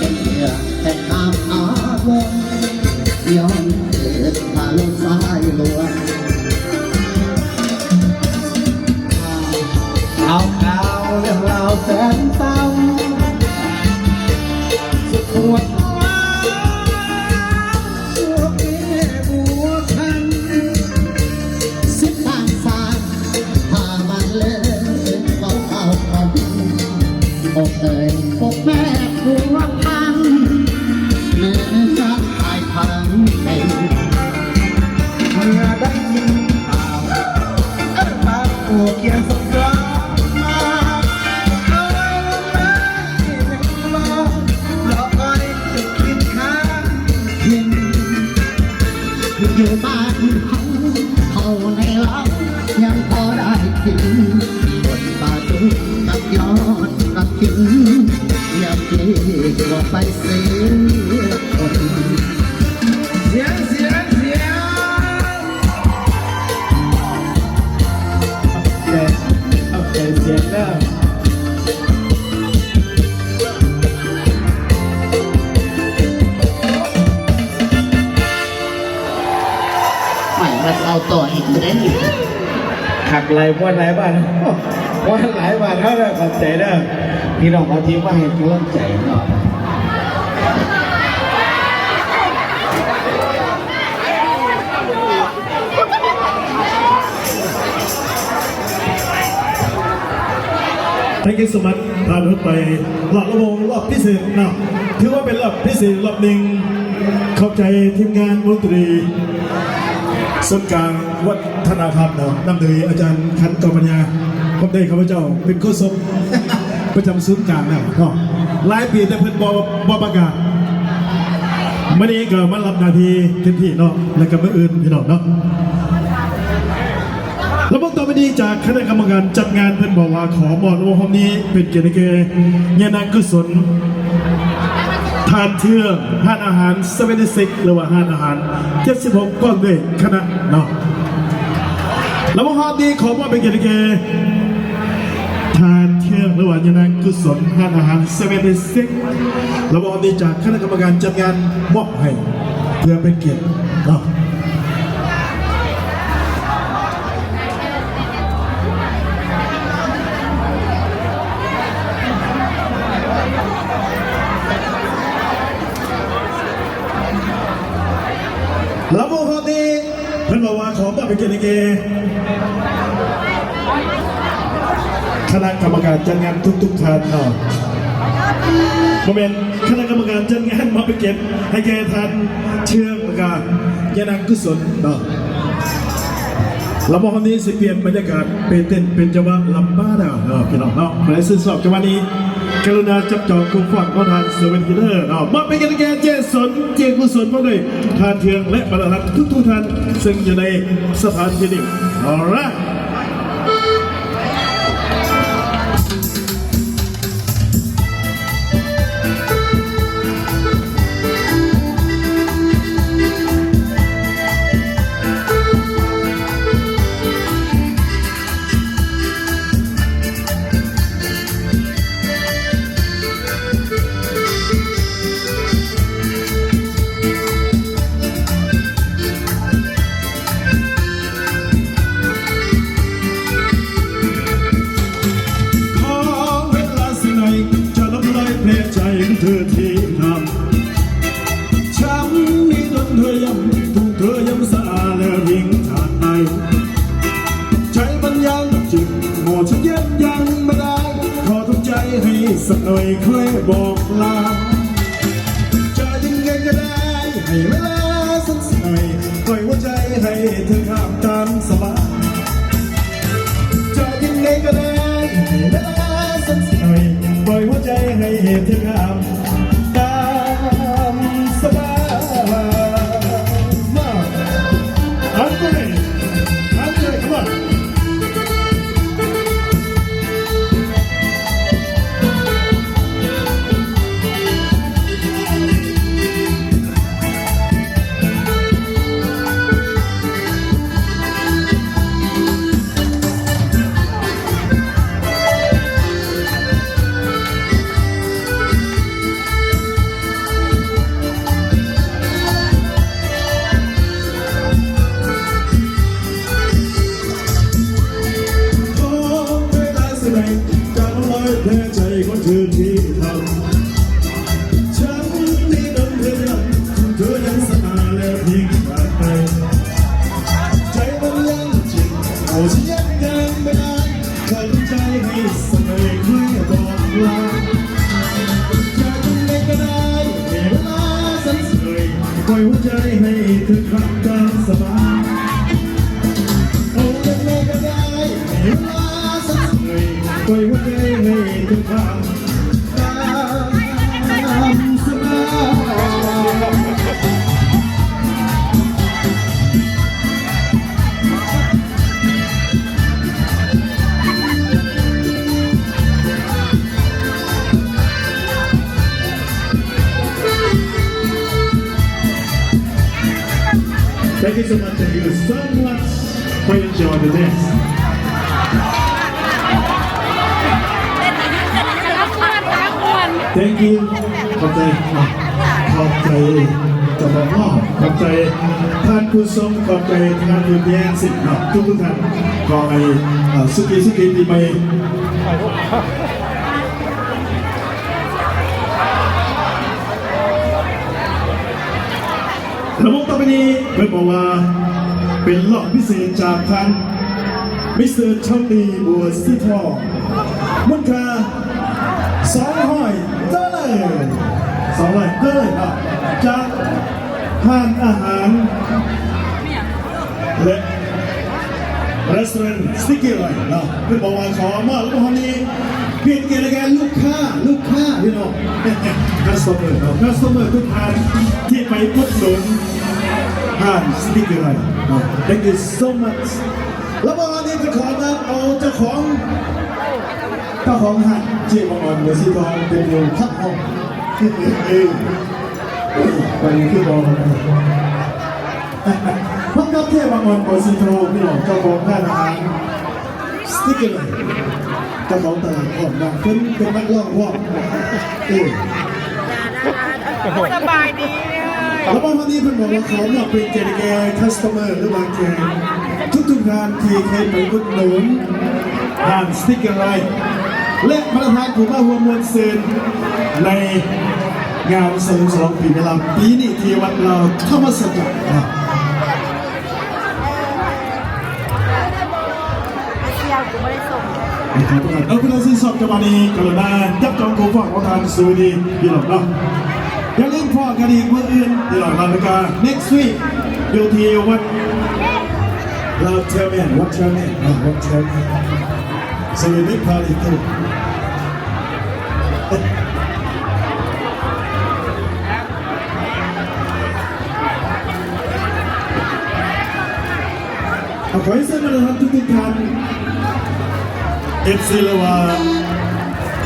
เป็นเหยื่อแต่ตามอาวงย้อนเกิดพาลูกสายลวงข่าวเรื่องราวแสนเศร้าสุดปวดปกเอ่ยปกแม่ครัวพังเนื้อจะตายพังเป็นเมื่อได้ยินข่าวปากโอเกียนสกามาเอาไว้แล้วแม่ที่เป็นรอรอคอยจะกินข้าวกินอยู่บ้านเขาในเล้ายังพอได้กินบนบาตุกับยอดกับกินอย่าปลีกว่าไปเสียคนเสียเสียเสียเอาใจเสียงแล้วไม่มาเอาตัวอีกเลยหักไหลว่าไหลบ้านว่าหลายบ้านเขาเนี่ยขอบใจเด้อพี่น้องเขาทีว่าให้กำลังใจเนาะท่านกิสมัติผ่านไปหลอดระวงรอบพิเศษนะถือว่าเป็นรอบพิเศษรอบหนึ่งเข้าใจทีมงานดนตรีส่วนกลางวัฒนธรรมนำโดยอาจารย์ขันกปัญญาผมได้ข้าพเจ้าเป็นโฆษกประจำศูนย์กลางแล้วหลายปีแต่เพิ่นบประกาศวันนี้ก็มารับหน้าที่เต็มที่เนาะและกับเมื่ออื่นพี่น้องเนาะแล้วพวกต่อไปนี้จากคณะกรรมการจัดงานเพิ่นบอกว่าขอมอบโอฮอมนี้เป็นเกียรติเกียรติญาณกุศลทานเทื่องห้านอาหาร76หรือว่าห้านอาหาร76ก้อนด้วยคณะเนาะแล้วโอฮอมนี้ขอมอบเป็นเกียรติเกียรติทานเทื่องหรือว่าญาณกุศลห้านอาหาร76แล้วโอฮอมนี้จากคณะกรรมการจัดงานมอบให้เพื่อเป็นเกียรติเนาะแล้วพวกเขาดีเพิ่นบอกว่าขอมาเป็นเกียรติเกคณะกรรมการจัดงานทุกท่านเนาะโมเมนต์คณะกรรมการจัดงานมาเป็นเกียรติให้แก่ท่านเชื่องประกาศยานังกุศลเนาะแล้วพวกเขานี้สิเปลี่ยนบรรยากาศเป็นเต้นเป็นจังหวะลำบ้าเนาะพี่น้องเนาะใครซื้อสอบจังหวะนี้กรุณาจับจองกุฟังก็ทานเซเว่นกิเลอร์เนาะมาเป็นกันแกเจสนเจกุศลพวกเลยทานเทืองและบรรลักทุกท่านซึ่งอยู่ในสถานที่นี้เอาละเธอที่ทำช้ำนี้จนเธอย้ำถูกเธอย้ำสาแล้วยิ่งขาดไปใจมันยังจิตหมดฉันยังไม่ได้ขอทุกใจให้สักหน่อยค่อยบอกลาจะยังไงก็ได้ให้เวลาสักหน่อยปล่อยหัวใจให้เธอข้ามตามสบายจะยังไงก็ได้ให้เวลาสักหน่อยปล่อยหัวใจให้เธอข้ามสบายมาอันนี้come on ปล่อยหัวใจให้เธอขับตามสบายโอ้เป็นโลกก็ได้ให้เวลาสักหน่อยปล่อยหัวใจให้เธอขับตามสบาย Thank you so much. Thank you so much for enjoying the dance. ทั้งวัน Thank you. ขอบใจขอบใจเจ้าของห้องขอบใจท่านผู้ชมขอบใจท่านผู้แย่งสิทธิ์ทุกท่านขอให้สุขีปีใหม่ระบบต่อไปนี้เพื่อนบอกว่าเป็นรอบพิเศษจากทางมิสเตอร์ชอมนีบัวสีทองมูลค่า$200ครับจากห้างอาหารและร้านสติกเกอร์อะไรนะเพื่อนบอกว่าขอมอบแล้ววันนี้เปลี่ยนเกียรติแกลูกค้าพี่น้องคัสเตอร์ทุกท่านที่ไปพุดหนุนห้างสติกเกอร์อะไร Thank you so much แล้ววันนี้จะขอนำเอาเจ้าของห้างเจี๊ยบอ่อนเบอร์สีทองเป็นอยู่ทักห้องไปที่บอกพบกับเทพอ่อนเบอร์สีทองพี่น้องเจ้าของห้างอาหารสติกเกอร์เจ้าของตลาดอ่อนดังเป็นนักร้องพ่อสบายดี แล้ววันนี้เพิ่นบอกว่าเขาเนี่ยเป็นเจริญแกคัสเตอร์หรือว่าแกทุกงานที่เคยไปอุดหนุนผ่านสติ๊กเกอร์ไลน์และมาตรฐานของมาหัวมวลเซนในงานเสริมฉลองปีเวลาปีนี้ที่วัดเราธรรมศาสตร์ครับ เที่ยวกูไม่ได้ส่ง เอาคุณสินสอดจังหวะนี้กรุณาจับจองโคฟังของทางสวัสดีพี่หลอกเนาะอย่าลืมพอกันอีกเมื่ออื่นพี่หลอกนาฬิกา next week อยู่ที่วัดเราเทลแมนวัดเทลแมนสวัสดีพาริตุขอให้เส้นมาเลยครับทุกท่านเอฟซีละว่า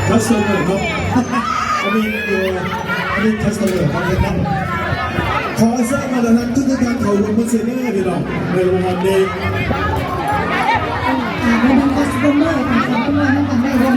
คัสเตอร์ครับอันนี้คัสเตอร์ครับขอเส้นมาเลยครับทุกท่านขอรวมมือเซ็นเนอร์ดีหน่อยในวันนี้ไม่ต้องคัสเตอร์ค่ะคัสเตอร์ต้องทำได้วัน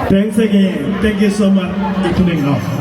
Thanks again. Thank you so much. Evening off.